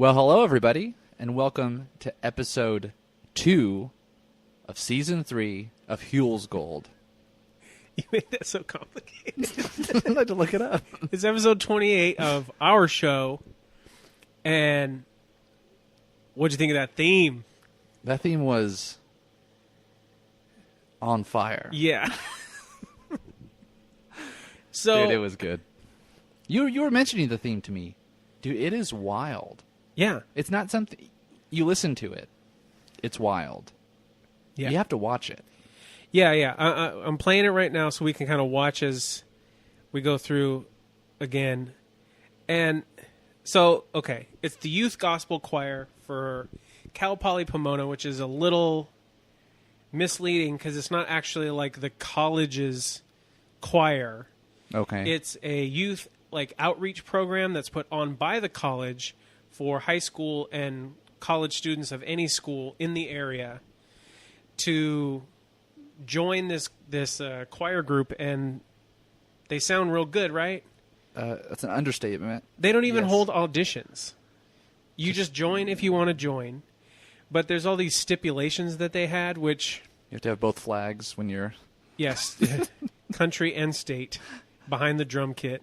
Well, hello, everybody, and welcome to episode 2 of season 3 of Huell's Gold. You made that so complicated. I had to look it up. It's episode 28 of our show. And what'd you think of that theme? That theme was on fire. Yeah. So, Dude, it was good. You were mentioning the theme to me. Dude, it is wild. yeah. It's not something... You listen to it. It's wild. Yeah. You have to watch it. Yeah. I'm playing it right now so we can kind of watch as we go through again. And so, okay, it's the youth gospel choir for Cal Poly Pomona, which is a little misleading because it's not actually like the college's choir. Okay. It's a youth outreach program that's put on by the college for high school and college students of any school in the area to join this choir group, and they sound real good, right? That's an understatement. They don't even Yes. hold auditions. You just join if you want to join. But there's all these stipulations that they had, which... You have to have both flags when you're... Yes, country and state behind the drum kit.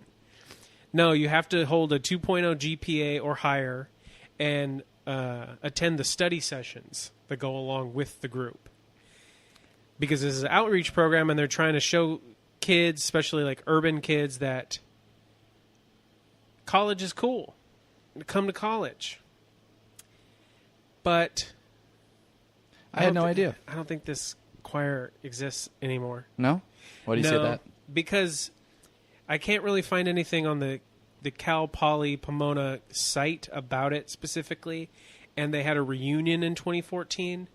No, you have to hold a 2.0 GPA or higher and attend the study sessions that go along with the group. Because this is an outreach program, and they're trying to show kids, especially like urban kids, that college is cool. Come to college. But I had no idea. I don't think this choir exists anymore. No? Why do you say that? Because I can't really find anything on the Cal Poly Pomona site about it specifically, and they had a reunion in 2014.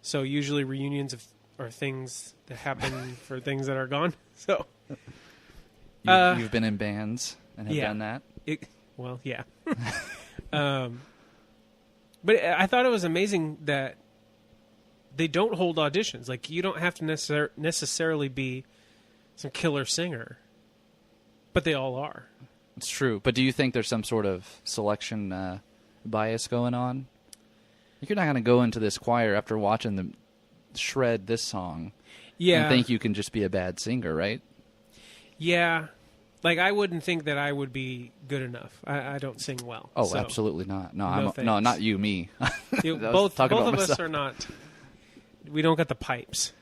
So usually reunions are things that happen for things that are gone. So You've been in bands and have yeah. done that? Well, yeah. But I thought it was amazing that they don't hold auditions. Like, you don't have to necessarily be some killer singer, but they all are. It's true. But do you think there's some sort of selection bias going on? You're not going to go into this choir after watching them shred this song and think you can just be a bad singer, right? Yeah. Like, I wouldn't think that I would be good enough. I don't sing well. Oh, so. absolutely not. No, No, no, thanks. not you, me. Both of us myself. are not. We don't got the pipes.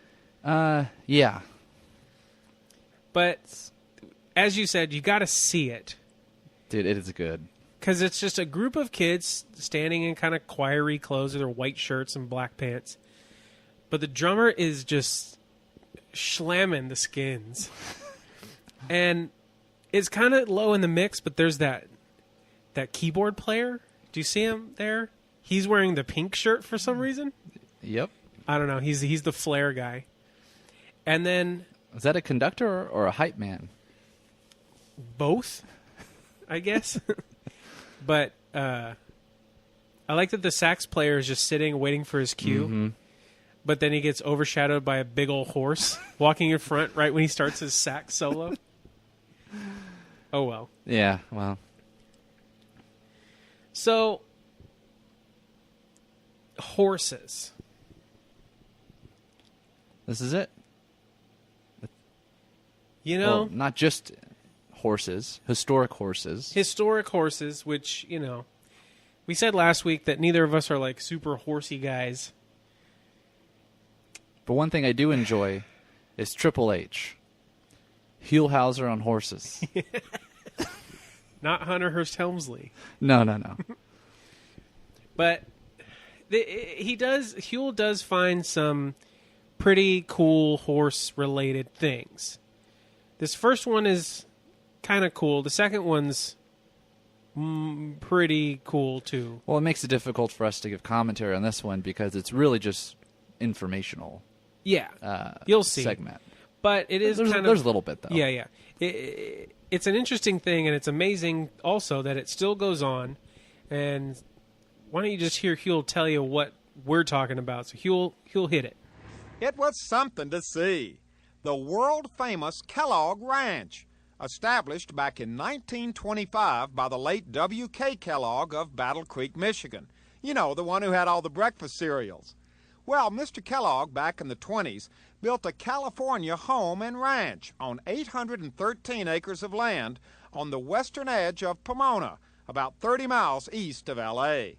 Yeah. But as you said, you got to see it. Dude, it is good. Because it's just a group of kids standing in kind of choiry clothes with their white shirts and black pants. But the drummer is just slamming the skins. And it's kind of low in the mix, but there's that keyboard player. Do you see him there? He's wearing the pink shirt for some reason. Yep. I don't know. He's the flare guy. And then... Is that a conductor or a hype man? Both, I guess. But I like that the sax player is just sitting waiting for his cue. Mm-hmm. But then he gets overshadowed by a big old horse walking in front right when he starts his sax solo. Oh, well. Yeah, well. So, horses. This is it. You know? Well, not just horses, historic horses. Historic horses, which, we said last week that neither of us are like super horsey guys. But one thing I do enjoy is Triple H. Huell Howser on horses. Not Hunter Hearst Helmsley. No. But Huell does find some pretty cool horse-related things. This first one is kind of cool. The second one's pretty cool, too. Well, it makes it difficult for us to give commentary on this one because it's really just informational. Yeah, you'll see. Segment. But it is there's a little bit, though. Yeah. It's an interesting thing, and it's amazing also that it still goes on. And why don't you just hear Huell tell you what we're talking about? So Huell hit it. It was something to see. The world-famous Kellogg Ranch, established back in 1925 by the late W.K. Kellogg of Battle Creek, Michigan. You know, the one who had all the breakfast cereals. Well, Mr. Kellogg, back in the 20s, built a California home and ranch on 813 acres of land on the western edge of Pomona, about 30 miles east of L.A.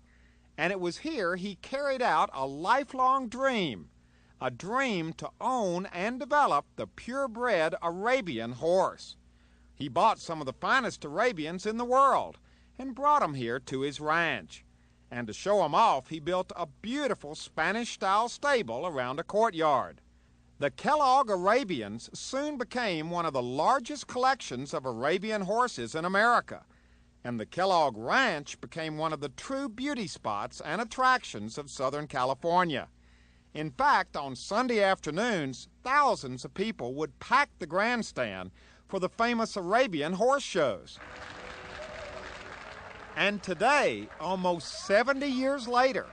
And it was here he carried out a lifelong dream, a dream to own and develop the purebred Arabian horse. He bought some of the finest Arabians in the world and brought them here to his ranch. And to show them off, he built a beautiful Spanish-style stable around a courtyard. The Kellogg Arabians soon became one of the largest collections of Arabian horses in America, and the Kellogg Ranch became one of the true beauty spots and attractions of Southern California. In fact, on Sunday afternoons, thousands of people would pack the grandstand for the famous Arabian horse shows. And today, almost 70 years later,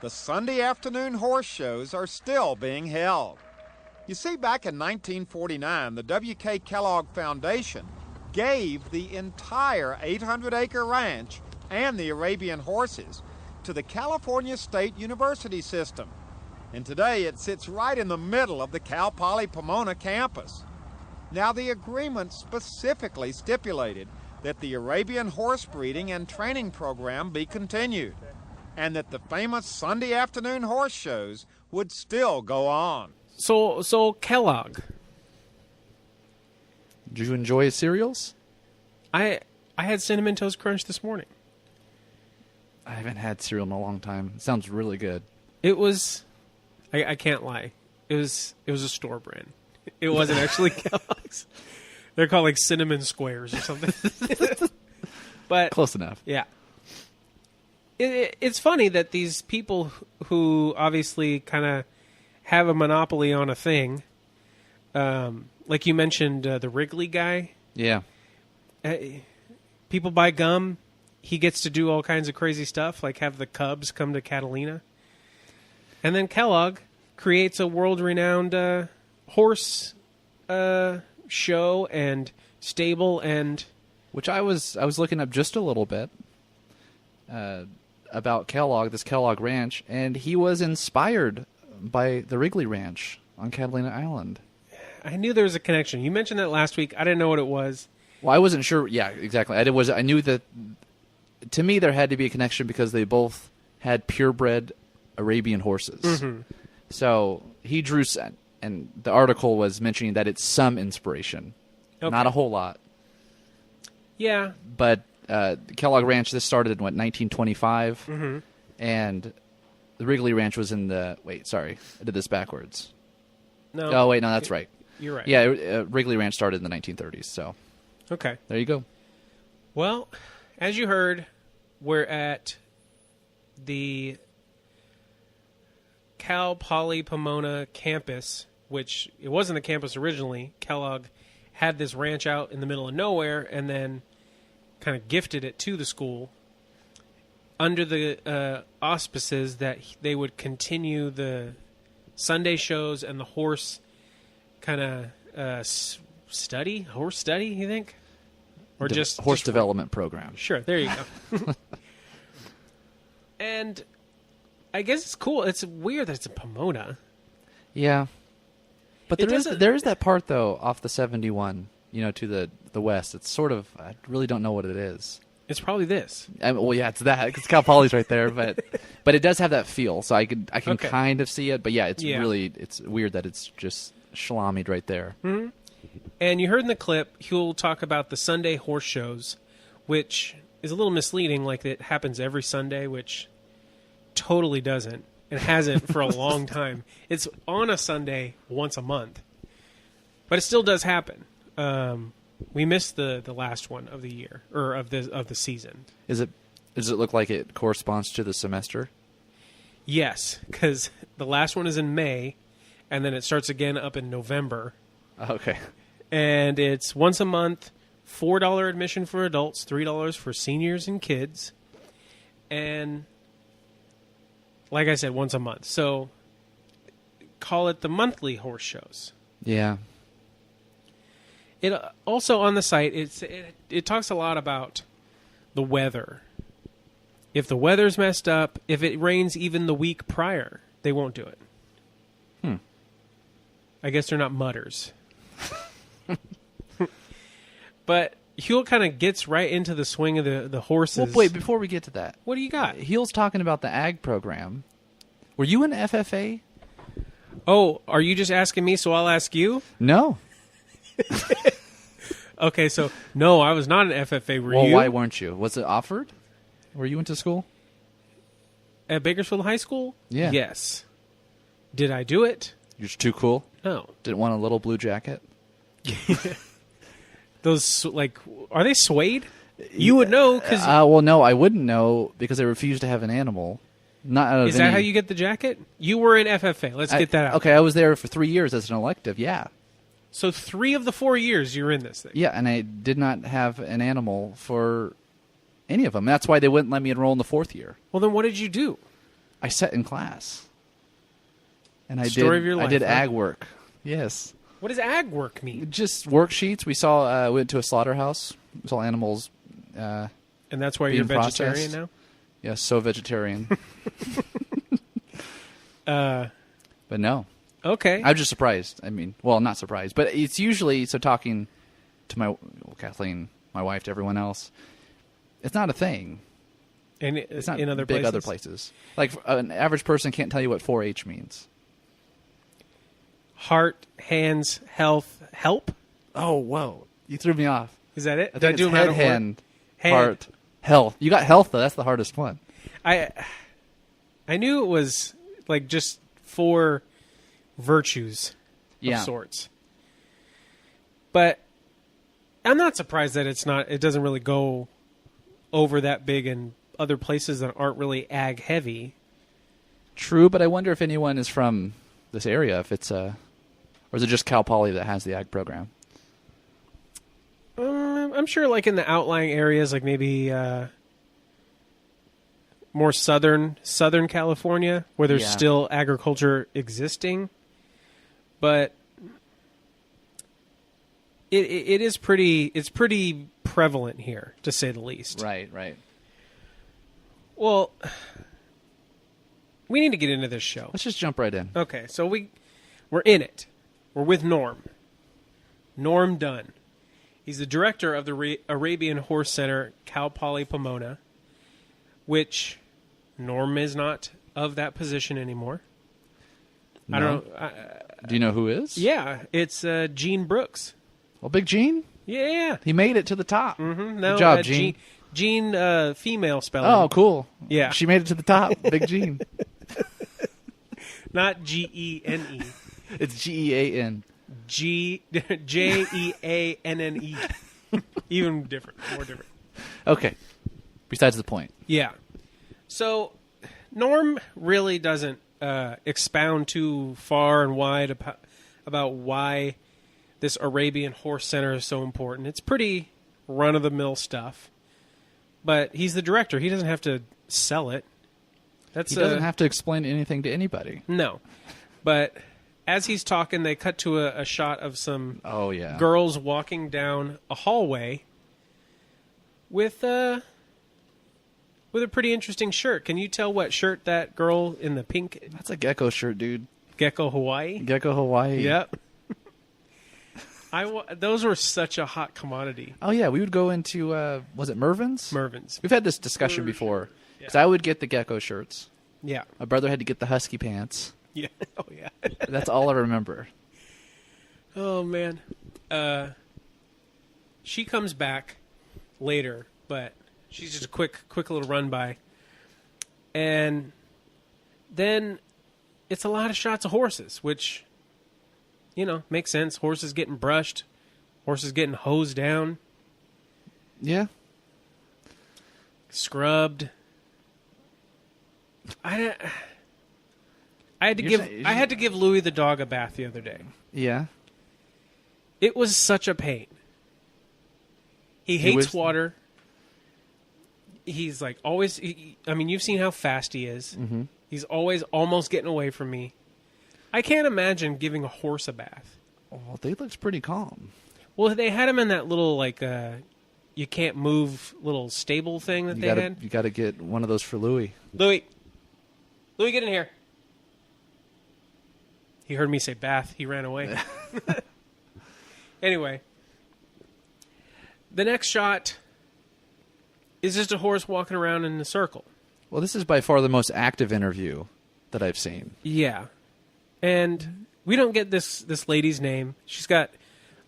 the Sunday afternoon horse shows are still being held. You see, back in 1949, the W.K. Kellogg Foundation gave the entire 800-acre ranch and the Arabian horses to the California State University system. And today it sits right in the middle of the Cal Poly Pomona campus. Now, the agreement specifically stipulated that the Arabian horse breeding and training program be continued, and that the famous Sunday afternoon horse shows would still go on. So Kellogg. Did you enjoy his cereals? I had Cinnamon Toast Crunch this morning. I haven't had cereal in a long time. It sounds really good. It was, I can't lie, it was a store brand. It wasn't actually Kellogg's. They're called like Cinnamon Squares or something. But close enough. Yeah. It's funny that these people who obviously kind of have a monopoly on a thing, like you mentioned, the Wrigley guy. Yeah. People buy gum. He gets to do all kinds of crazy stuff, like have the Cubs come to Catalina. And then Kellogg creates a world-renowned horse show and stable, and which I was looking up just a little bit about Kellogg, this Kellogg Ranch, and he was inspired by the Wrigley Ranch on Catalina Island. I knew there was a connection. You mentioned that last week. I didn't know what it was. Well, I wasn't sure. Yeah, exactly. I knew that. To me, there had to be a connection because they both had purebred Arabian horses. Mm-hmm. So he drew, and the article was mentioning that it's some inspiration, not a whole lot. Yeah. But Kellogg Ranch, this started in, 1925? Mm-hmm. And the Wrigley Ranch was in the... Wait, sorry. I did this backwards. No. Oh, wait, no, that's right. You're right. Yeah, Wrigley Ranch started in the 1930s, so... Okay. There you go. Well, as you heard, we're at the Cal Poly Pomona campus, which it wasn't the campus originally. Kellogg had this ranch out in the middle of nowhere and then kind of gifted it to the school under the auspices that they would continue the Sunday shows and the horse kind of horse study, you think? Or just horse development program. Sure, there you go. And I guess it's cool. It's weird that it's in Pomona. Yeah. But there is that part, though, off the 71, to the west. It's sort of, I really don't know what it is. It's probably this. Well, yeah, it's that, because Cal Poly's right there, but it does have that feel, so I can kind of see it, but yeah, it's weird that it's just shlamied right there. Mm-hmm. And you heard in the clip, Huell talk about the Sunday horse shows, which is a little misleading, like it happens every Sunday, which totally doesn't. It hasn't for a long time. It's on a Sunday once a month. But it still does happen. We missed the last one of the year, or of the season. Does it look like it corresponds to the semester? Yes, because the last one is in May, and then it starts again up in November. Okay. And it's once a month, $4 admission for adults, $3 for seniors and kids. And like I said, once a month. So call it the monthly horse shows. Yeah. It also on the site, it talks a lot about the weather. If the weather's messed up, if it rains even the week prior, they won't do it. I guess they're not mudders. But Huell kind of gets right into the swing of the horses. Well, wait, before we get to that. What do you got? Huell's talking about the ag program. Were you in FFA? Oh, are you just asking me, so I'll ask you? No. Okay, so, no, I was not an FFA. Were you? Well, why weren't you? Was it offered? Were you into school? At Bakersfield High School? Yeah. Yes. Did I do it? You're just too cool? No. Didn't want a little blue jacket? Those, like, are they suede? You would know, because... well, no, I wouldn't know, because I refused to have an animal. Not out of Is that how you get the jacket? You were in FFA. Let's get that out. Okay, I was there for 3 years as an elective, yeah. So 3 of the 4 years you're in this thing. Yeah, and I did not have an animal for any of them. That's why they wouldn't let me enroll in the 4th year. Well, then what did you do? I sat in class. And I Story of your life, I did huh? ag work. Yes. What does ag work mean? Just worksheets. We saw, went to a slaughterhouse. We saw animals. And that's why you're vegetarian processed. now? Yes, so vegetarian. But no. Okay. I'm just surprised. I mean, well, not surprised, but it's usually, so talking to Kathleen, my wife, to everyone else, it's not a thing. And It's not in other big places? other places. Like, an average person can't tell you what 4-H means. Heart, hands, health, help? Oh, whoa. You threw me off. Is that it? I Did I think do it's them out head, of order? hand, Hand. heart, health. You got health, though. That's the hardest one. I knew it was like just 4 virtues of sorts. But I'm not surprised that it doesn't really go over that big in other places that aren't really ag heavy. True, but I wonder if anyone is from this area, if it's or is it just Cal Poly that has the ag program? I'm sure like in the outlying areas, like maybe more southern California, where there's still agriculture existing. But it's pretty prevalent here, to say the least. Right. Well, we need to get into this show. Let's just jump right in. Okay, so we're in it. We're with Norm. Norm Dunn. He's the director of the Arabian Horse Center, Cal Poly Pomona, which Norm is not of that position anymore. No. I don't know. Do you know who is? Yeah, it's Gene Brooks. Well, Big Gene? Yeah. He made it to the top. Mm-hmm. No, Good job, Gene. Gene, female spelling. Oh, cool. Yeah. She made it to the top. Big Gene. Not Gene. It's Gean. Jeanne. Even different. More different. Okay. Besides the point. Yeah. So, Norm really doesn't expound too far and wide about why this Arabian Horse Center is so important. It's pretty run-of-the-mill stuff. But he's the director. He doesn't have to sell it. He doesn't have to explain anything to anybody. No. But as he's talking, they cut to a shot of some girls walking down a hallway with a pretty interesting shirt. Can you tell what shirt that girl in the pink... That's a gecko shirt, dude. Gecko Hawaii? Gecko Hawaii. Yep. Those were such a hot commodity. Oh, yeah. We would go into, was it Mervin's? Mervin's. We've had this discussion before. Because I would get the gecko shirts. Yeah. My brother had to get the husky pants. Yeah. Oh, yeah. That's all I remember. Oh, man. She comes back later, but she's just a quick little run by. And then it's a lot of shots of horses, which, makes sense. Horses getting brushed. Horses getting hosed down. Yeah. Scrubbed. I had to give Louie the dog a bath the other day. Yeah. It was such a pain. He hates water. He's like always. You've seen how fast he is. Mm-hmm. He's always almost getting away from me. I can't imagine giving a horse a bath. Oh, they looks pretty calm. Well, they had him in that little, like, you can't move little stable thing that had. You got to get one of those for Louie. Louie, get in here. He heard me say bath. He ran away. Anyway, the next shot is just a horse walking around in a circle. Well, this is by far the most active interview that I've seen. Yeah. And we don't get this lady's name. She's got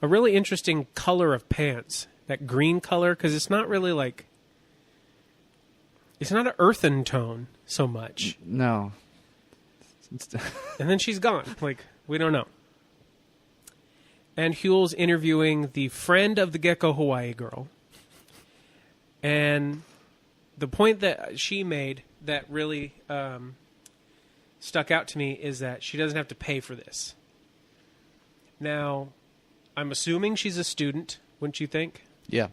a really interesting color of pants, that green color, because it's not really like... It's not an earthen tone so much. No. And then she's gone. Like, we don't know. And Huell's interviewing the friend of the Gecko Hawaii girl. And the point that she made that really stuck out to me is that she doesn't have to pay for this. Now, I'm assuming she's a student, wouldn't you think? Yeah.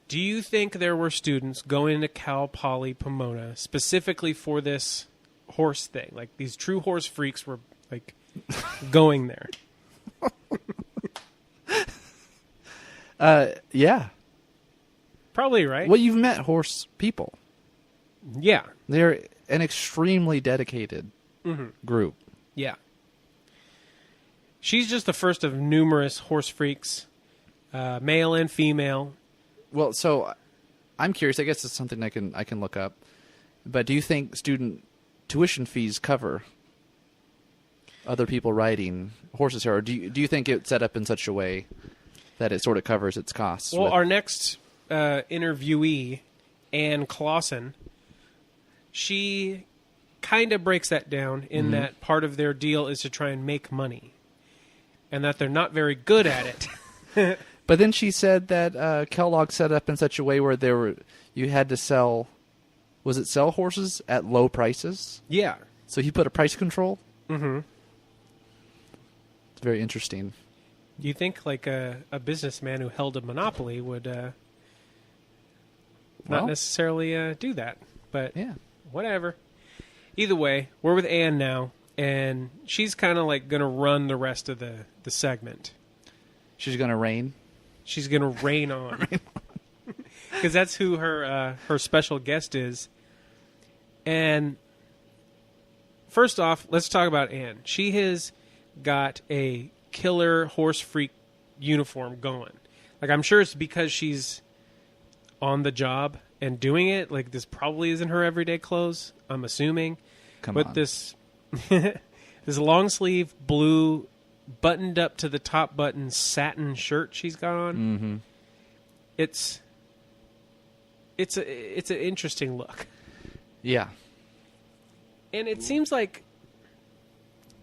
Do you think there were students going to Cal Poly Pomona specifically for this horse thing? Like, these true horse freaks were, like, going there? Yeah. Probably, right? Well, you've met horse people. Yeah. They're an extremely dedicated group. Yeah. She's just the first of numerous horse freaks, male and female. Well, so I'm curious. I guess it's something I can look up. But do you think student tuition fees cover other people riding horses here, or do you think it's set up in such a way that it sort of covers its costs? Well, our next interviewee, Ann Clausen, she kind of breaks that down in that part of their deal is to try and make money, and that they're not very good at it. But then she said that Kellogg set up in such a way where you had to sell horses at low prices? Yeah. So he put a price control? Mm-hmm. It's very interesting. You think like a businessman who held a monopoly would not necessarily do that, but yeah, whatever. Either way, we're with Ann now, and she's kind of like going to run the rest of the segment. She's going to reign? She's going to rain on. Because that's who her special guest is. And first off, let's talk about Ann. She has got a killer horse freak uniform going. Like, I'm sure it's because she's on the job and doing it. Like, this probably isn't her everyday clothes, I'm assuming. But this this long sleeve blue buttoned up to the top button satin shirt she's got on. It's an interesting look. Yeah. And it seems like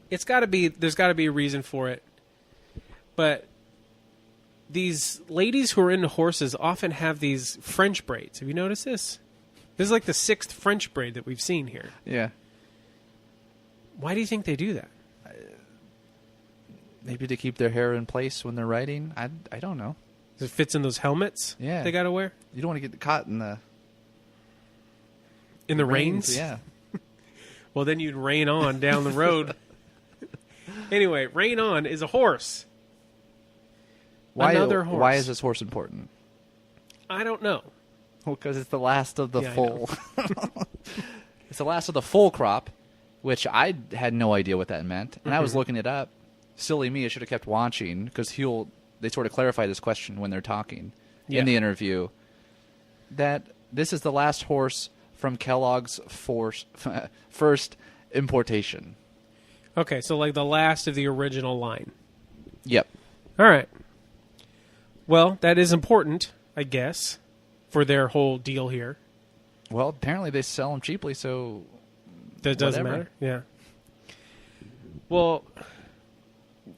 there's got to be a reason for it. But these ladies who are into horses often have these French braids. Have you noticed this? This is like the 6th French braid that we've seen here. Yeah. Why do you think they do that? Maybe to keep their hair in place when they're riding. I don't know. It fits in those helmets they got to wear? You don't want to get caught in the reins? Yeah. Well, then you'd rain on down the road. Anyway, rain on is a horse. Another horse. Why is this horse important? I don't know. Well, because it's the last of the full. It's the last of the full crop, which I had no idea what that meant, and I was looking it up. Silly me, I should have kept watching, because they sort of clarify this question when they're talking in the interview, that this is the last horse from Kellogg's first importation. Okay, so like the last of the original line. Yep. All right. Well, that is important, I guess, for their whole deal here. Well, apparently they sell them cheaply, so that doesn't matter. Yeah. Well,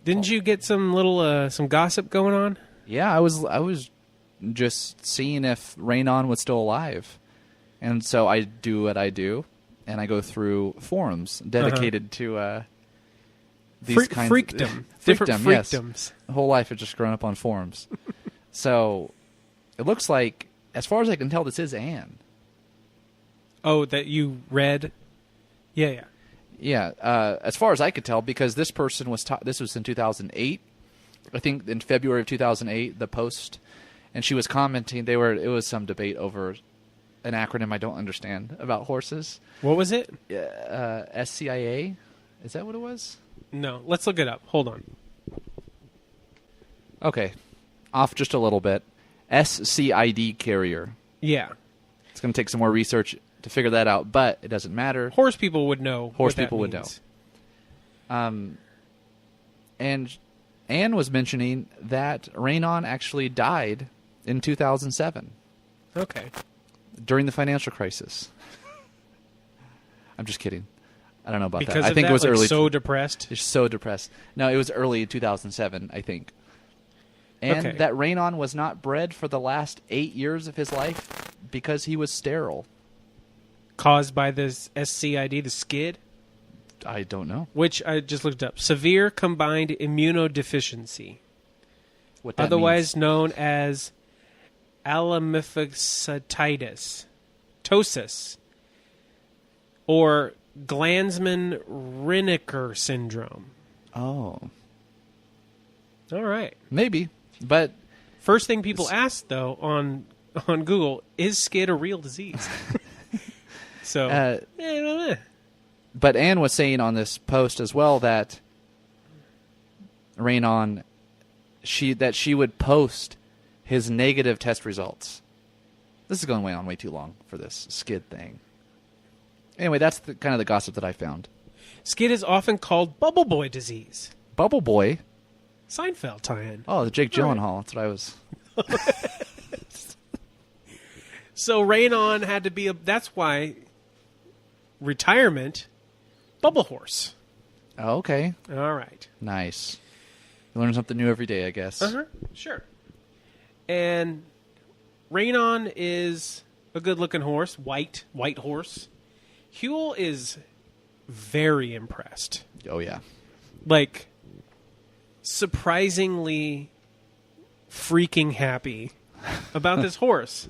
didn't you get some little some gossip going on? Yeah, I was just seeing if Rain On was still alive, and so I do what I do, and I go through forums dedicated to these kinds freakdom. Different freakdoms. Yes. The whole life has just grown up on forums. So it looks like, as far as I can tell, this is Ann. Oh, that you read? Yeah. Yeah, as far as I could tell, because this person was this was in 2008, I think in February of 2008, the Post, and she was commenting. It was some debate over an acronym I don't understand about horses. What was it? SCIA? Is that what it was? No, let's look it up. Hold on. Okay, off just a little bit. SCID carrier. Yeah. It's going to take some more research to figure that out, but it doesn't matter. Horse people would know. Horse people would know. And Anne was mentioning that Rainon actually died in 2007. Okay. During the financial crisis. I'm just kidding. I don't know about because that. I think that, it was early. So depressed. Just so depressed. No, it was early 2007, I think. And that Rainon was not bred for the last 8 years of his life because he was sterile. Caused by this SCID, the skid? I don't know. Which I just looked up. Severe combined immunodeficiency. What that otherwise means. known as alamyxatitis, ptosis, or Glanzmann-Reinicker syndrome. Oh. All right. Maybe. But first thing people ask, though, on Google, is skid a real disease? So, but Anne was saying on this post as well that Rainon, she would post his negative test results. This is going way too long for this skid thing. Anyway, that's kind of the gossip that I found. Skid is often called bubble boy disease. Bubble boy? Seinfeld tie-in. Oh, the Jake Gyllenhaal. That's what I was... So Rainon had to be that's why retirement, bubble horse. Oh, okay. All right. Nice. You learn something new every day, I guess. Sure. And Rainon is a good-looking horse, white horse. Huell is very impressed. Oh, yeah. Like, surprisingly freaking happy about this horse.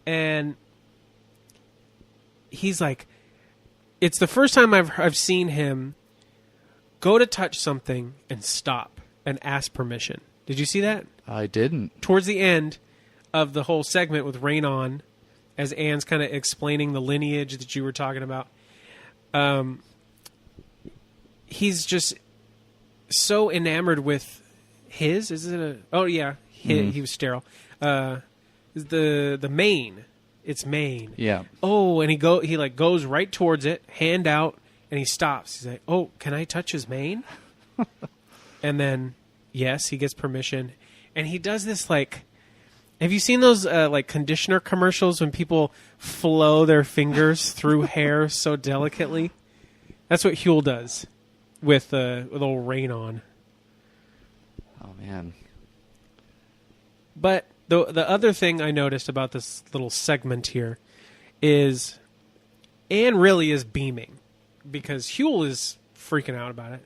And he's like, it's the first time I've seen him go to touch something and stop and ask permission. Did you see that? I didn't. Towards the end of the whole segment with Rainon, as Anne's kind of explaining the lineage that you were talking about, he's just so enamored with his. Is it a? Oh yeah, he was sterile. The mane. It's mane. Yeah. Oh, and he goes right towards it, hand out, and he stops. He's like, "Oh, can I touch his mane?" And then, yes, he gets permission, and he does this like. Have you seen those like conditioner commercials when people flow their fingers through hair so delicately? That's what Huell does with old Rainon. Oh man. But the other thing I noticed about this little segment here is Anne really is beaming because Huell is freaking out about it,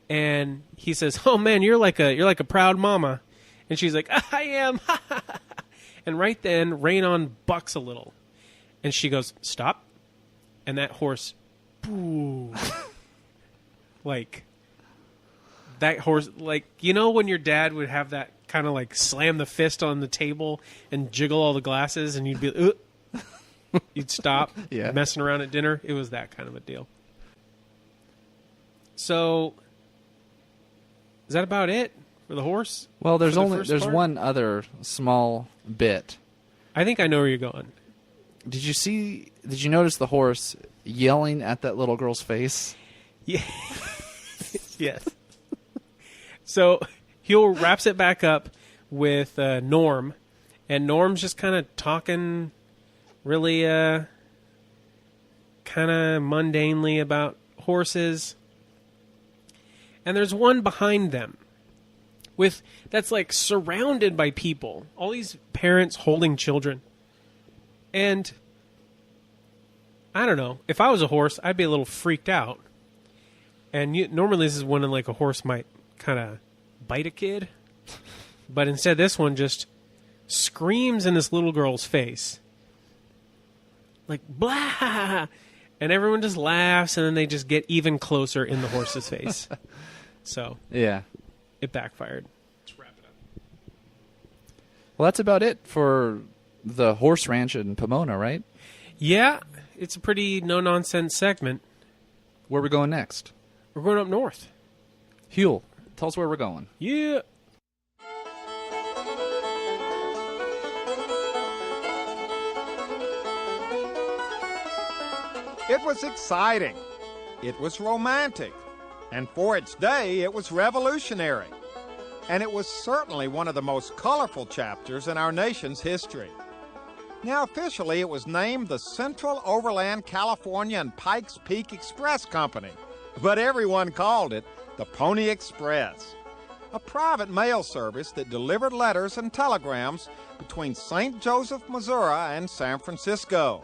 and he says, "Oh man, you're like a proud mama," and she's like, "I am," and right then Rainon bucks a little, and she goes, "Stop," and that horse, boo, like that horse, like you know when your dad would have that. Kind of like slam the fist on the table and jiggle all the glasses, and you'd be, you'd stop messing around at dinner. It was that kind of a deal. So, is that about it for the horse? Well, there's one other small bit. I think I know where you're going. Did you notice the horse yelling at that little girl's face? Yeah. Yes. So. Huell wraps it back up with Norm, and Norm's just kind of talking really kind of mundanely about horses. And there's one behind them that's like surrounded by people, all these parents holding children. And I don't know, if I was a horse, I'd be a little freaked out. And normally this is when like a horse might kind of bite a kid, but instead this one just screams in this little girl's face like blah, and everyone just laughs, and then they just get even closer in the horse's face. So yeah, it backfired. Let's wrap it up. Well, that's about it for the horse ranch in Pomona, right? Yeah, it's a pretty no-nonsense segment. Where are we going next? We're going up north. Huell, tell us where we're going. Yeah. It was exciting. It was romantic. And for its day, it was revolutionary. And it was certainly one of the most colorful chapters in our nation's history. Now, officially, it was named the Central Overland California and Pikes Peak Express Company, but everyone called it the Pony Express, a private mail service that delivered letters and telegrams between St. Joseph, Missouri and San Francisco.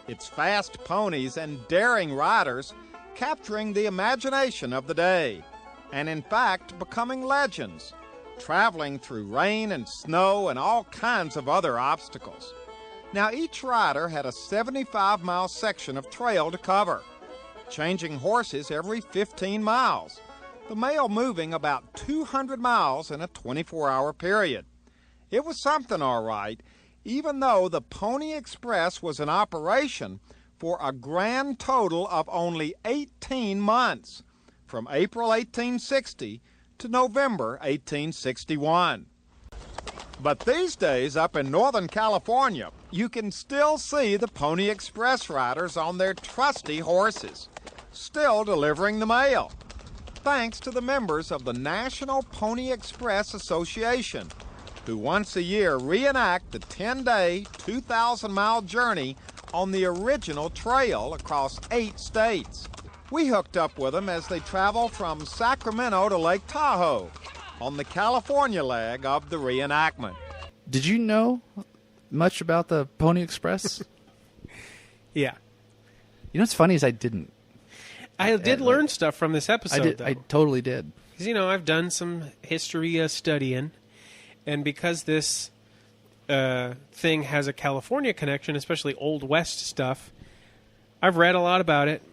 Its fast ponies and daring riders capturing the imagination of the day, and in fact becoming legends, traveling through rain and snow and all kinds of other obstacles. Now, each rider had a 75-mile section of trail to cover, changing horses every 15 miles, the mail moving about 200 miles in a 24-hour period. It was something, all right, even though the Pony Express was in operation for a grand total of only 18 months, from April 1860 to November 1861. But these days, up in Northern California, you can still see the Pony Express riders on their trusty horses, still delivering the mail, thanks to the members of the National Pony Express Association, who once a year reenact the 10-day, 2,000-mile journey on the original trail across 8 states. We hooked up with them as they travel from Sacramento to Lake Tahoe on the California leg of the reenactment. Did you know much about the Pony Express? Yeah. You know what's funny is I didn't. I did learn stuff from this episode, though. I totally did. Because, I've done some history studying, and because this thing has a California connection, especially Old West stuff, I've read a lot about it,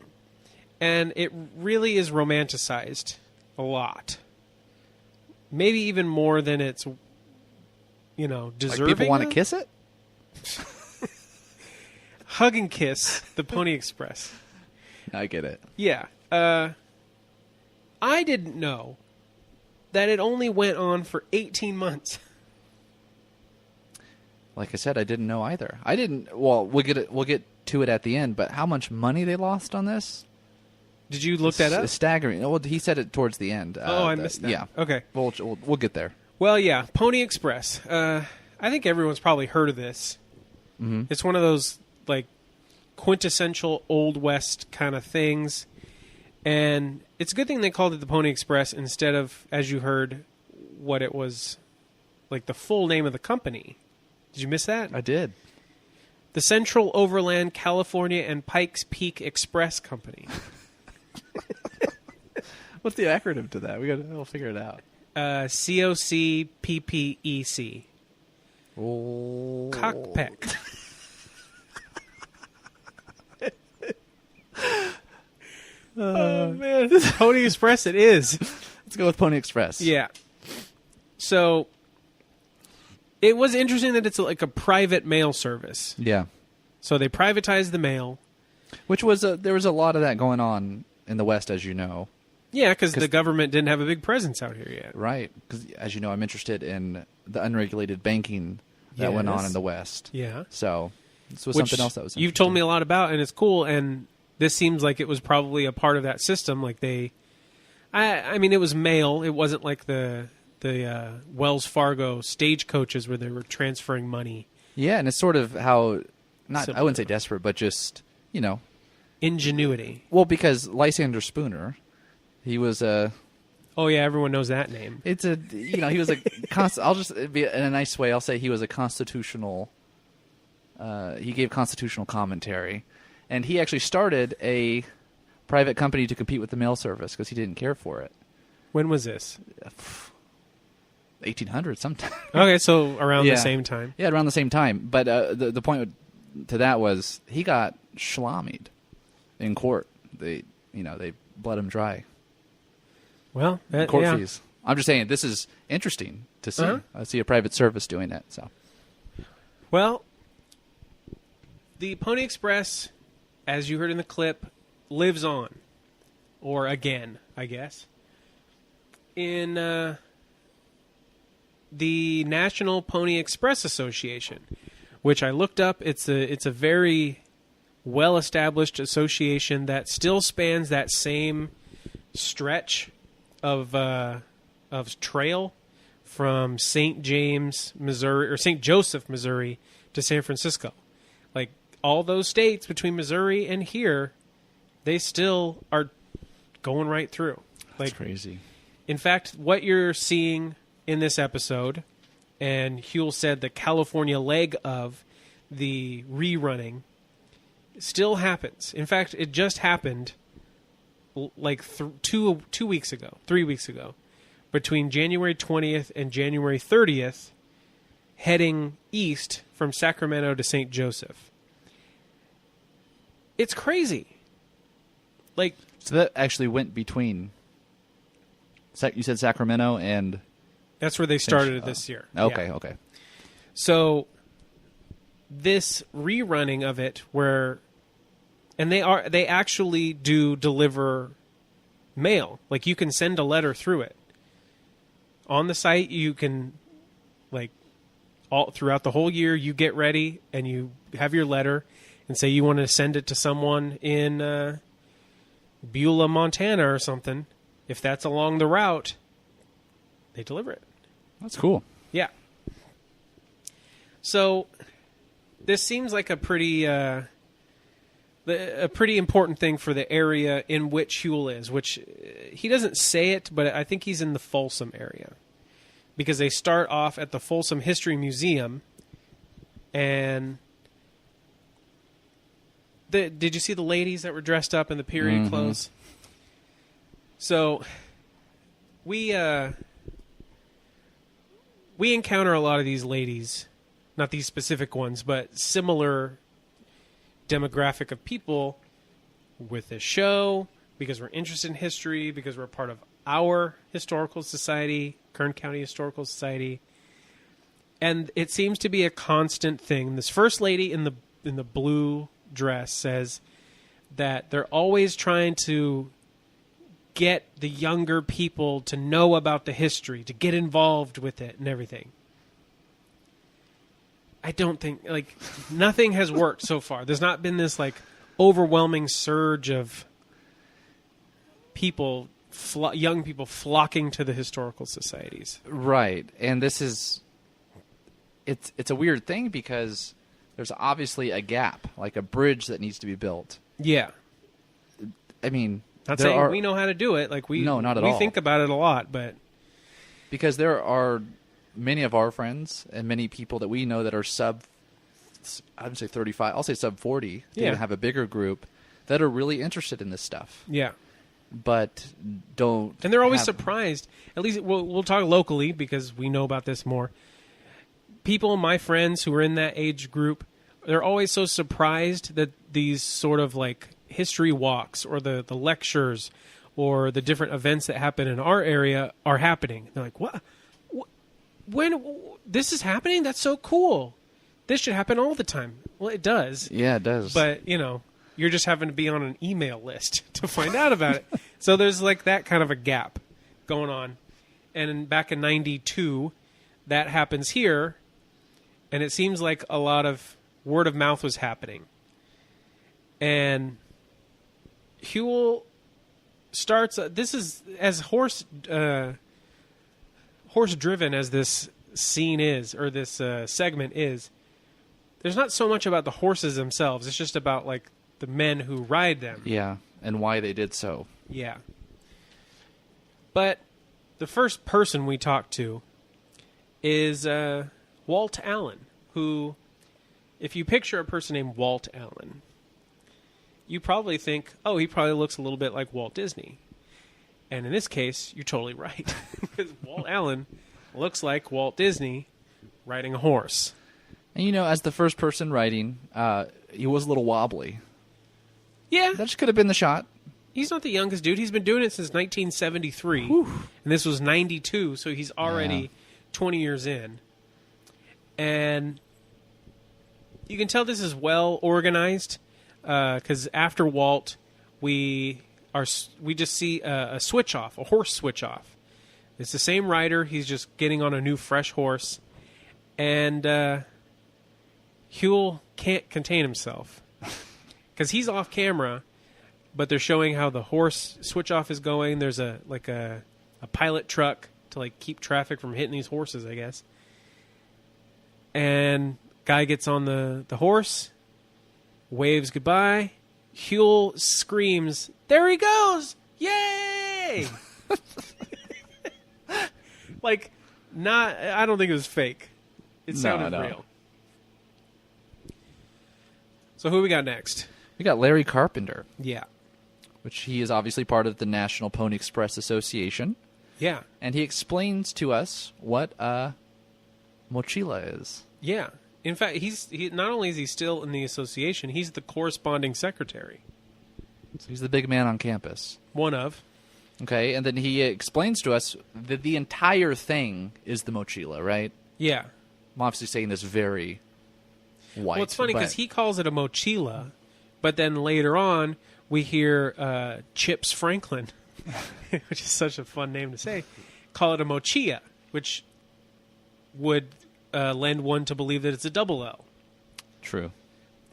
and it really is romanticized a lot. Maybe even more than it's, deserving. Like people want to kiss it? Hug and kiss the Pony Express. I get it. Yeah. I didn't know that it only went on for 18 months. Like I said, I didn't know either. I didn't. Well, we'll get to it at the end. But how much money they lost on this? Did you look that up? It's staggering. Well, he said it towards the end. I missed that. Yeah. Okay. We'll get there. Well, yeah. Pony Express. I think everyone's probably heard of this. Mm-hmm. It's one of those quintessential Old West kind of things, and it's a good thing they called it the Pony Express instead of, as you heard, what it was the full name of the company. Did you miss that? I did. The Central Overland California and Pikes Peak Express Company. What's the acronym to that? We'll figure it out. COCPPEC. Oh. Cockpeck. Oh, man. Pony Express it is. Let's go with Pony Express. Yeah. So, it was interesting that it's like a private mail service. Yeah. So they privatized the mail. Which was there was a lot of that going on in the West, as you know. Yeah, because the government didn't have a big presence out here yet. Right. Because, as you know, I'm interested in the unregulated banking that went on in the West. Yeah. So, this was something else that was interesting. You've told me a lot about, and it's cool, and this seems like it was probably a part of that system. I mean, it was mail. It wasn't like the Wells Fargo stagecoaches where they were transferring money. Yeah, and it's sort of how, Similar. I wouldn't say desperate, but just, ingenuity. Well, because Lysander Spooner, he was a... Oh, yeah, everyone knows that name. It's a, he was a... I'll just, be in a nice way, I'll say he was a constitutional... he gave constitutional commentary. And he actually started a private company to compete with the mail service because he didn't care for it. When was this? 1800 sometime. Okay, so around the same time. Yeah, around the same time. But the point to that was he got shlamied in court. They bled him dry. Well, court fees. I'm just saying this is interesting to see. Uh-huh. I see a private service doing it. So, well, the Pony Express, as you heard in the clip, lives on, or again, I guess, in the National Pony Express Association, which I looked up. It's a very well-established association that still spans that same stretch of trail from St. James, Missouri, or St. Joseph, Missouri, to San Francisco. Like, all those states between Missouri and here, they still are going right through. That's crazy. In fact, what you're seeing in this episode, and Huell said the California leg of the rerunning, still happens. In fact, it just happened like 3 weeks ago, between January 20th and January 30th, heading east from Sacramento to St. Joseph. It's crazy. Like, so that actually went between. You said Sacramento and. That's where they started it this year. Okay, yeah. Okay. So this rerunning of it, where, and they actually do deliver mail. Like, you can send a letter through it. On the site, you can, like, all throughout the whole year, you get ready and you have your letter and say you want to send it to someone in Beulah, Montana or something. If that's along the route, they deliver it. That's cool. Yeah. So this seems like a pretty important thing for the area in which Huell is, which he doesn't say it, but I think he's in the Folsom area, because they start off at the Folsom History Museum. And did you see the ladies that were dressed up in the period clothes? So we encounter a lot of these ladies, not these specific ones, but similar demographic of people with this show, because we're interested in history, because we're part of our historical society, Kern County Historical Society. And it seems to be a constant thing. This first lady in the blue dress says that they're always trying to get the younger people to know about the history, to get involved with it and everything. I don't think, like, nothing has worked so far. There's not been this, like, overwhelming surge of people, young people flocking to the historical societies. Right. And this is, it's a weird thing, because there's obviously a gap, like a bridge that needs to be built. Yeah. I mean, not saying we know how to do it. Like, no, not at all. We think about it a lot, but because there are many of our friends and many people that we know that are I would say 35, I'll say sub 40, to even have a bigger group, that are really interested in this stuff. Yeah. But don't. And they're always surprised. At least we'll talk locally, because we know about this more. People, my friends who are in that age group, they're always so surprised that these sort of, like, history walks or the lectures or the different events that happen in our area are happening. They're like, what? When this is happening? That's so cool. This should happen all the time. Well, it does. Yeah, it does. But, you're just having to be on an email list to find out about it. So there's, like, that kind of a gap going on. And back in 92, that happens here, and it seems like a lot of word of mouth was happening. And Huell starts. This is as horse driven as this scene is, or this segment is. There's not so much about the horses themselves. It's just about, like, the men who ride them. Yeah, and why they did so. Yeah. But the first person we talk to is Walt Allen, who, if you picture a person named Walt Allen, you probably think, oh, he probably looks a little bit like Walt Disney. And in this case, you're totally right. Because Walt Allen looks like Walt Disney riding a horse. And, as the first person riding, he was a little wobbly. Yeah. That just could have been the shot. He's not the youngest dude. He's been doing it since 1973. Whew. And this was 92, so he's already 20 years in. And you can tell this is well organized because after Walt, we just see a switch off, a horse switch off. It's the same rider. He's just getting on a new fresh horse. And Huell can't contain himself because he's off camera, but they're showing how the horse switch off is going. There's a pilot truck to like keep traffic from hitting these horses, I guess. And guy gets on the horse, waves goodbye. Huell screams, "There he goes! Yay!" Like, I don't think it was fake. It sounded real. So who we got next? We got Larry Carpenter. Yeah. Which he is obviously part of the National Pony Express Association. Yeah. And he explains to us what a mochila is. Yeah. In fact, he not only is he still in the association, he's the corresponding secretary. So he's the big man on campus. One of. Okay, and then he explains to us that the entire thing is the mochila, right? Yeah. I'm obviously saying this very white. Well, it's funny because he calls it a mochila, but then later on we hear Chips Franklin, which is such a fun name to say, call it a mochilla, which would lend one to believe that it's a double L. True.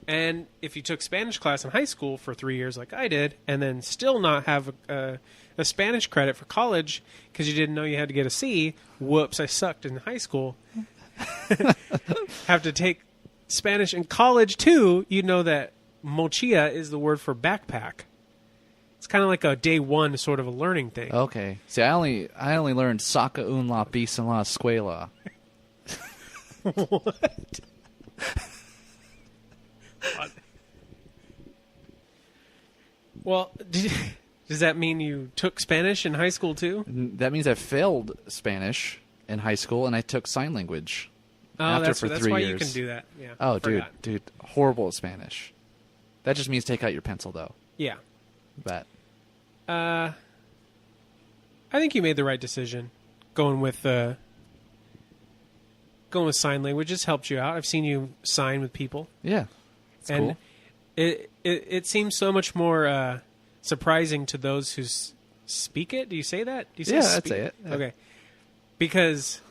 And if you took Spanish class in high school for 3 years like I did, and then still not have a Spanish credit for college because you didn't know you had to get a C, whoops, I sucked in high school. Have to take Spanish in college too, you know that mochila is the word for backpack. It's kind of like a day one sort of a learning thing. Okay. See, I only learned saca un lápiz en la escuela. What? Well, does that mean you took Spanish in high school too? That means I failed Spanish in high school, and I took sign language that's 3 why years. You can do that. Yeah. Oh, dude, horrible at Spanish. That just means take out your pencil, though. Yeah. Bet. I think you made the right decision going with sign language. Just helped you out. I've seen you sign with people. Yeah, it's and cool. It seems so much more surprising to those who speak it. Do you say that? Do you say I'd say it. Yeah. Okay, because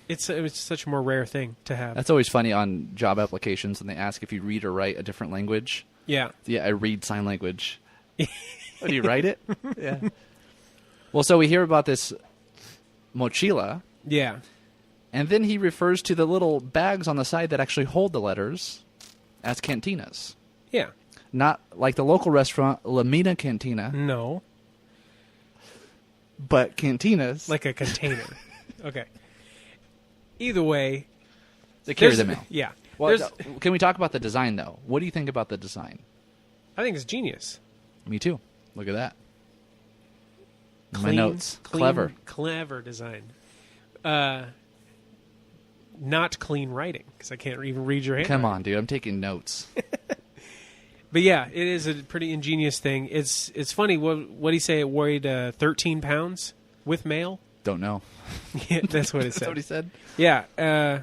it's such a more rare thing to have. That's always funny on job applications when they ask if you read or write a different language. Yeah. Yeah, I read sign language. Oh, do you write it? Yeah. Well, so we hear about this mochila. Yeah. And then he refers to the little bags on the side that actually hold the letters as cantinas. Yeah. Not like the local restaurant, La Mina Cantina. No. But cantinas. Like a container. Okay. Either way. They carry them out. Yeah. Well, can we talk about the design, though? What do you think about the design? I think it's genius. Me too. Look at that. Clean, my notes. Clever. Clever design. Not clean writing, because I can't even read your handwriting. Come on, dude. I'm taking notes. But yeah, it is a pretty ingenious thing. It's funny. What did he say? It weighed 13 pounds with mail? Don't know. Yeah, that's what it said. That's what he said? Yeah.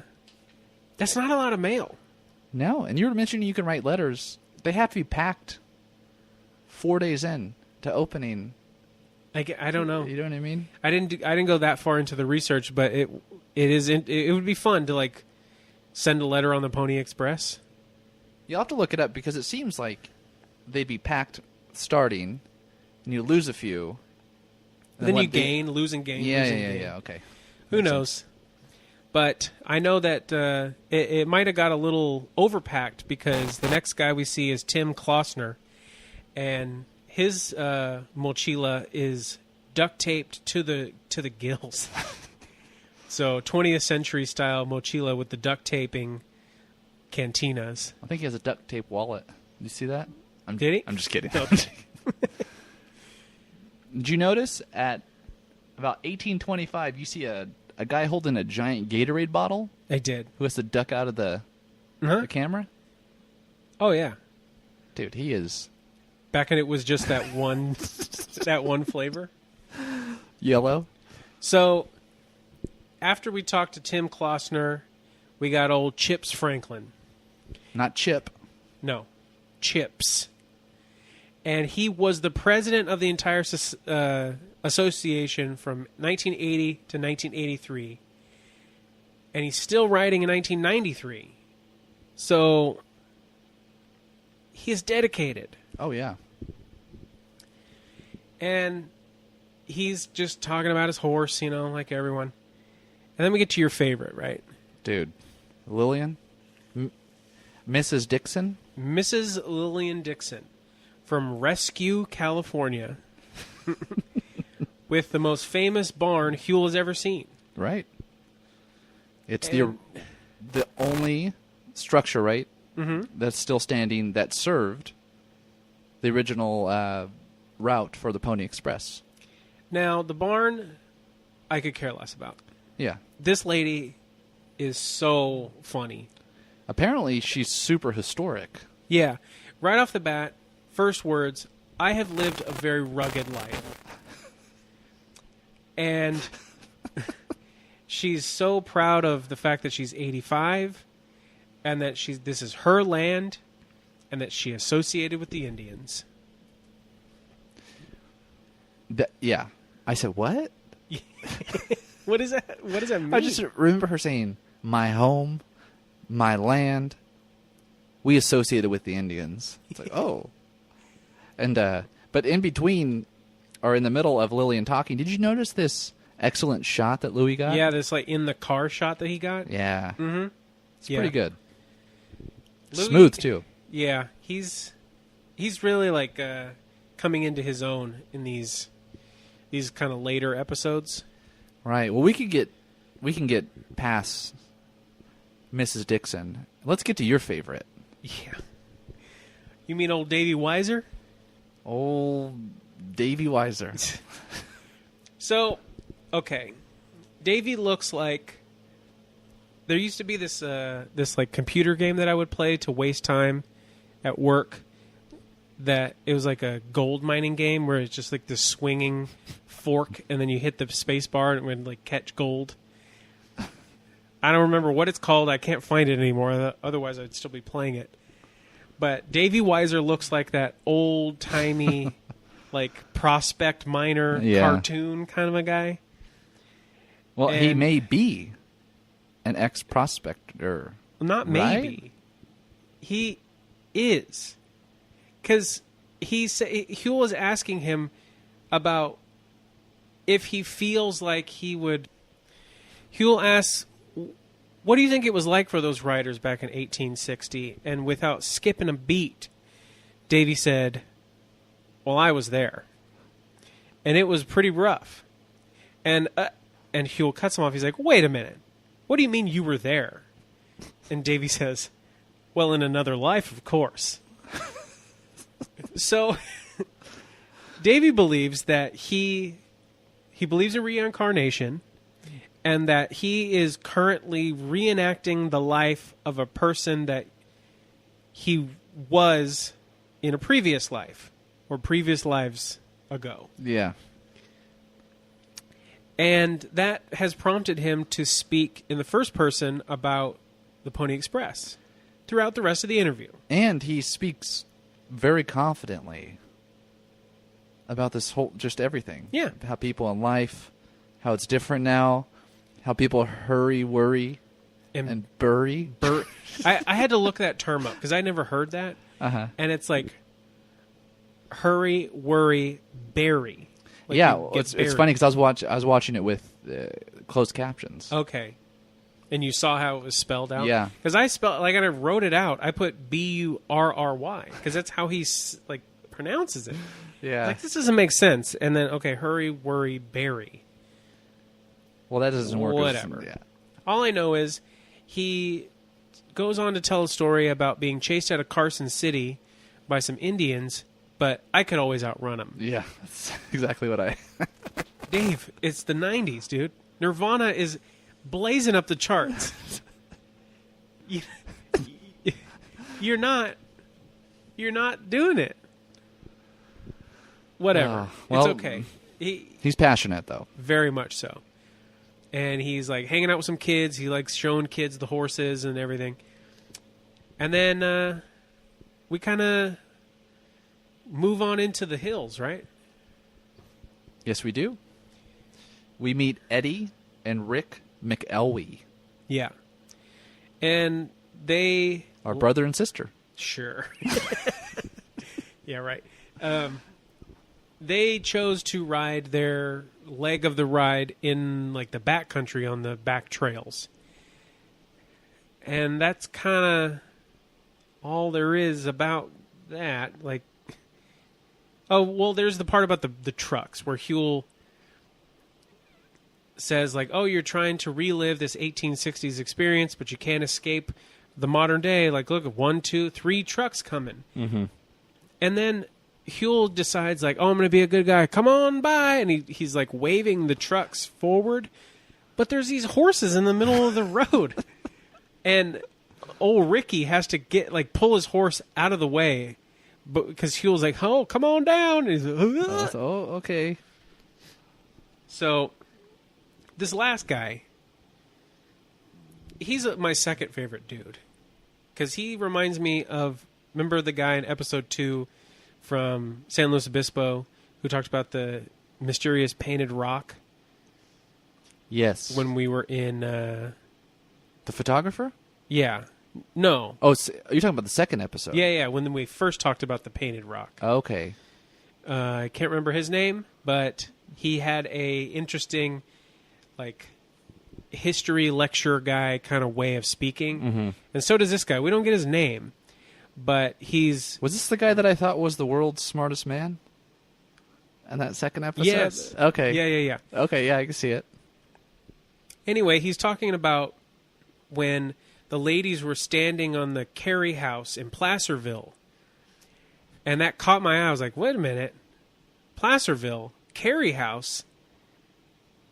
That's not a lot of mail. No, and you were mentioning you can write letters. They have to be packed 4 days in to opening. I don't know. You know what I mean? I didn't go that far into the research, but it would be fun to like send a letter on the Pony Express. You'll have to look it up because it seems like they'd be packed starting, and you lose a few. Then you gain, lose and gain. Yeah. Okay. Who knows? But I know that it might have got a little overpacked because the next guy we see is Tim Klossner, and his mochila is duct taped to the gills. So 20th century style mochila with the duct taping cantinas. I think he has a duct tape wallet. Did you see that? Did he? I'm just kidding. Okay. Did you notice at about 1825 you see a guy holding a giant Gatorade bottle? I did. Who has to duck out of the camera? Oh, yeah. Dude, he is Back when it was just that one flavor. Yellow. So, after we talked to Tim Klossner, we got old Chips Franklin. Not Chip. No, Chips. And he was the president of the entire association from 1980 to 1983. And he's still writing in 1993. So, he is dedicated. Oh, yeah. And he's just talking about his horse, like everyone. And then we get to your favorite, right? Dude. Lillian? Mrs. Dixon? Mrs. Lillian Dixon from Rescue, California. With the most famous barn Huell has ever seen. Right. It's the only structure, right? Mm-hmm. That's still standing that served the original route for the Pony Express. Now, the barn, I could care less about. Yeah. This lady is so funny. Apparently, she's super historic. Yeah. Right off the bat, first words, I have lived a very rugged life. And she's so proud of the fact that she's 85 and that this is her land and that she associated with the Indians. Yeah. I said, what? What does that mean? I just remember her saying, my home, my land, we associated with the Indians. It's like, oh. And but in between, or in the middle of Lillian talking, did you notice this excellent shot that Louis got? Yeah, this in the car shot that he got. Yeah. Mm-hmm. It's pretty good. Louis, smooth, too. Yeah, he's really coming into his own in these kind of later episodes. Right. Well, we can get past Mrs. Dixon. Let's get to your favorite. Yeah. You mean old Davy Weiser? Old Davy Weiser. So, okay. Davy looks like there used to be this computer game that I would play to waste time at work. That it was like a gold mining game where it's just like this swinging fork, and then you hit the space bar and it would catch gold. I don't remember what it's called. I can't find it anymore. Otherwise, I'd still be playing it. But Davy Weiser looks like that old timey, prospect miner cartoon kind of a guy. Well, he may be an ex-prospector. Not maybe. Right? He is. Because Huell was asking him about if he feels like he would. Huell asks, what do you think it was like for those riders back in 1860? And without skipping a beat, Davy said, well, I was there. And it was pretty rough. And Huell cuts him off. He's like, wait a minute. What do you mean you were there? And Davy says, well, in another life, of course. So, Davy believes that he believes in reincarnation, and that he is currently reenacting the life of a person that he was in a previous life or previous lives ago. Yeah. And that has prompted him to speak in the first person about the Pony Express throughout the rest of the interview. And he speaks very confidently about this whole, just everything. Yeah. How people in life, how it's different now, how people hurry, worry, and bury. I had to look that term up because I never heard that. Uh-huh. And it's like hurry, worry, bury. It's funny because I was watching it with closed captions. Okay. And you saw how it was spelled out? Yeah. Because I wrote it out. I put Burry because that's how he pronounces it. Yeah. This doesn't make sense. And then, hurry, worry, bury. Well, that doesn't work. Whatever. All I know is he goes on to tell a story about being chased out of Carson City by some Indians, but I could always outrun them. Yeah, that's exactly what I... Dave, it's the 90s, dude. Nirvana is blazing up the charts. You're not doing it. Whatever. Well, it's okay. He's passionate, though. Very much so. And he's like hanging out with some kids. He likes showing kids the horses and everything. And then we kind of move on into the hills, right? Yes, we do. We meet Eddie and Rick McElwee. Yeah. And they are brother and sister. Sure. Yeah, right. They chose to ride their leg of the ride in like the backcountry on the back trails. And that's kind of all there is about that. Like, oh, well, there's the part about the trucks where Huell says, like, oh, you're trying to relive this 1860s experience, but you can't escape the modern day. Like, look, 1, 2, 3 trucks coming. Mm-hmm. And then Huell decides, like, oh, I'm going to be a good guy. Come on by. And he's like, waving the trucks forward. But there's these horses in the middle of the road. And old Ricky has to pull his horse out of the way. But because Huell's like, oh, come on down. And he's like, oh, okay. So this last guy, he's my second favorite dude. Because he reminds me of, remember the guy in episode 2 from San Luis Obispo who talked about the mysterious painted rock? Yes. When we were in... the photographer? Yeah. No. Oh, you're talking about the second episode? Yeah, when we first talked about the painted rock. Okay. I can't remember his name, but he had a interesting, like, history lecture guy kind of way of speaking. Mm-hmm. And so does this guy. We don't get his name, but he's... Was this the guy that I thought was the world's smartest man? In that second episode? Yes. Okay. Yeah. Okay, yeah, I can see it. Anyway, he's talking about when the ladies were standing on the Carey House in Placerville. And that caught my eye. I was like, wait a minute. Placerville? Carey House?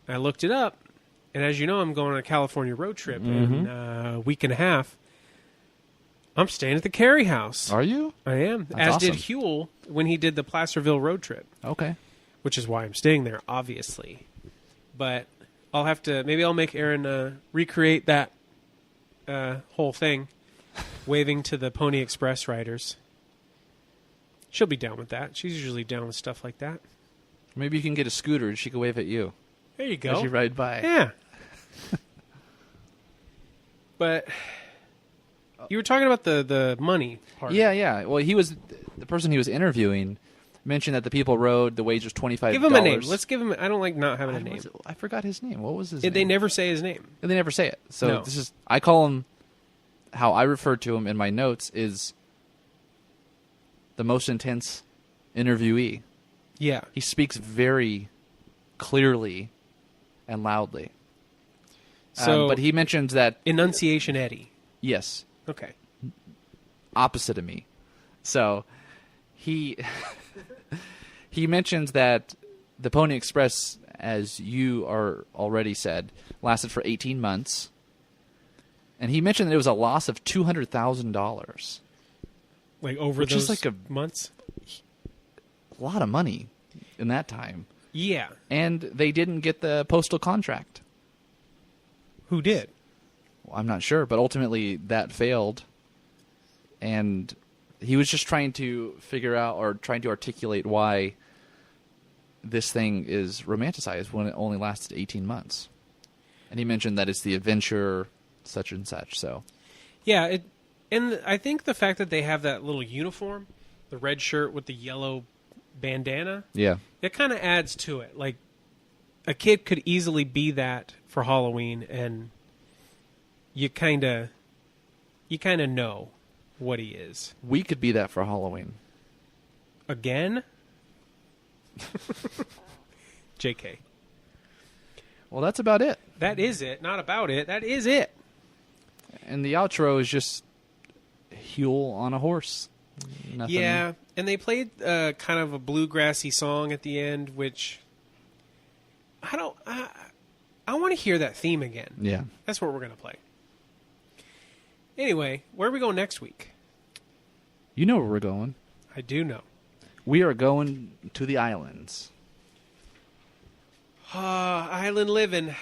I looked it up. And as you know, I'm going on a California road trip in a week and a half. I'm staying at the Carey House. Are you? I am. That's awesome. Did Huell when he did the Placerville road trip. Okay. Which is why I'm staying there, obviously. But I'll have to... Maybe I'll make Erin recreate that whole thing, waving to the Pony Express riders. She'll be down with that. She's usually down with stuff like that. Maybe you can get a scooter and she can wave at you. There you go. As you ride by. Yeah. But you were talking about the money part. Yeah. Well, the person he was interviewing mentioned that the people rode, the wage was $25. Give him a name. Let's give him... I don't like not having a name. I forgot his name. What was his name? They never say his name. They never say it. So No. this is... I call him... How I refer to him in my notes is the most intense interviewee. Yeah. He speaks very clearly and loudly. So, but he mentions that... Enunciation Eddie. Yes. Okay. Opposite of me. So he mentions that the Pony Express, as you are already said, lasted for 18 months. And he mentioned that it was a loss of $200,000. Like over which those is like months? A lot of money in that time. Yeah. And they didn't get the postal contract. Who did? Well, I'm not sure, but ultimately that failed. And he was just trying to figure out or trying to articulate why this thing is romanticized when it only lasted 18 months. And he mentioned that it's the adventure, such and such. So, yeah, and I think the fact that they have that little uniform, the red shirt with the yellow bandana, yeah, it kind of adds to it. Like, a kid could easily be that for Halloween, and you kind of know what he is. We could be that for Halloween. Again? JK. Well, that's about it. That is it. Not about it. That is it. And the outro is just Huell on a horse. Nothing. Yeah, and they played kind of a bluegrassy song at the end, which I want to hear that theme again. Yeah. That's what we're going to play. Anyway, where are we going next week? You know where we're going. I do know. We are going to the islands. Island living.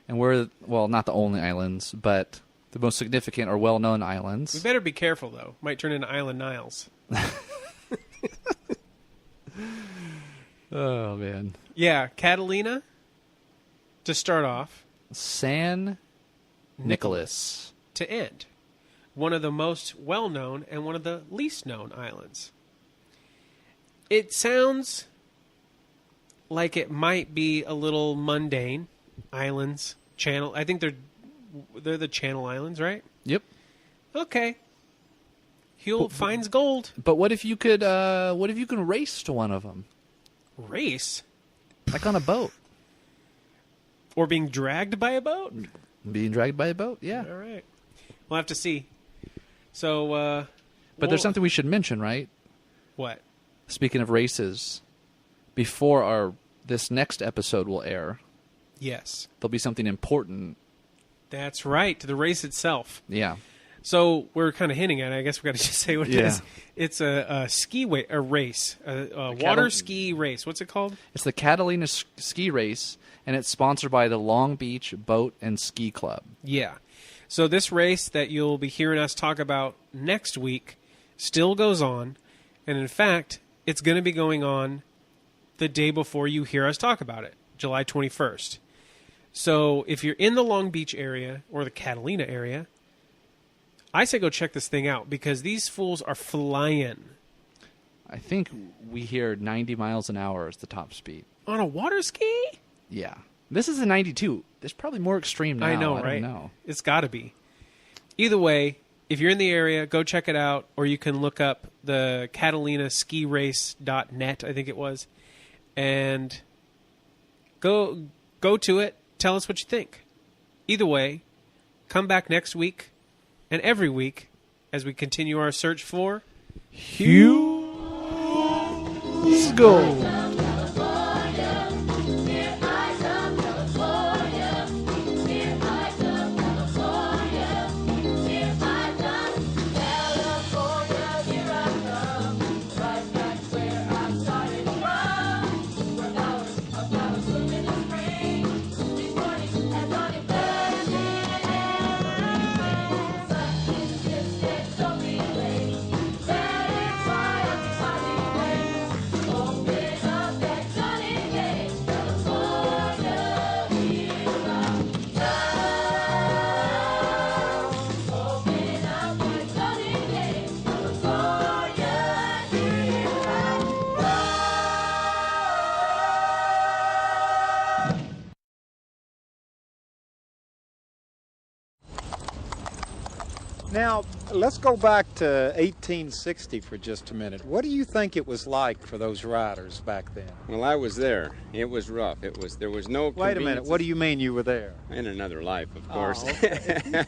And we're, well, not the only islands, but the most significant or well-known islands. We better be careful, though. Might turn into Island Niles. Oh, man. Yeah, Catalina, to start off. San Nicolas. To end. One of the most well-known and one of the least-known islands. It sounds like it might be a little mundane. Islands, channel. I think they're the Channel Islands, right? Yep. Okay. Huell finds gold. But what if you could race to one of them? Race? Like on a boat. Or being dragged by a boat? Being dragged by a boat, yeah. All right. We'll have to see. So, but there's something we should mention, right? What? Speaking of races, before this next episode will air, yes, there'll be something important. That's right, to the race itself. Yeah. So we're kind of hinting at it. I guess we've got to just say what it is. It's a race, a water ski race. What's it called? It's the Catalina Ski Race, and it's sponsored by the Long Beach Boat and Ski Club. Yeah. So this race that you'll be hearing us talk about next week still goes on, and in fact, it's going to be going on the day before you hear us talk about it, July 21st. So if you're in the Long Beach area or the Catalina area, I say go check this thing out because these fools are flying. I think we hear 90 miles an hour is the top speed. On a water ski? Yeah. This is a 92. It's probably more extreme now. I know, right? I don't know. It's got to be. Either way, if you're in the area, go check it out, or you can look up the CatalinaSkiRace.net, I think it was, and go to it. Tell us what you think. Either way, come back next week and every week as we continue our search for Huell's Gold. Now, let's go back to 1860 for just a minute. What do you think it was like for those riders back then? Well, I was there. It was rough. There was no Wait a minute. What do you mean you were there? In another life, of course. Oh, okay.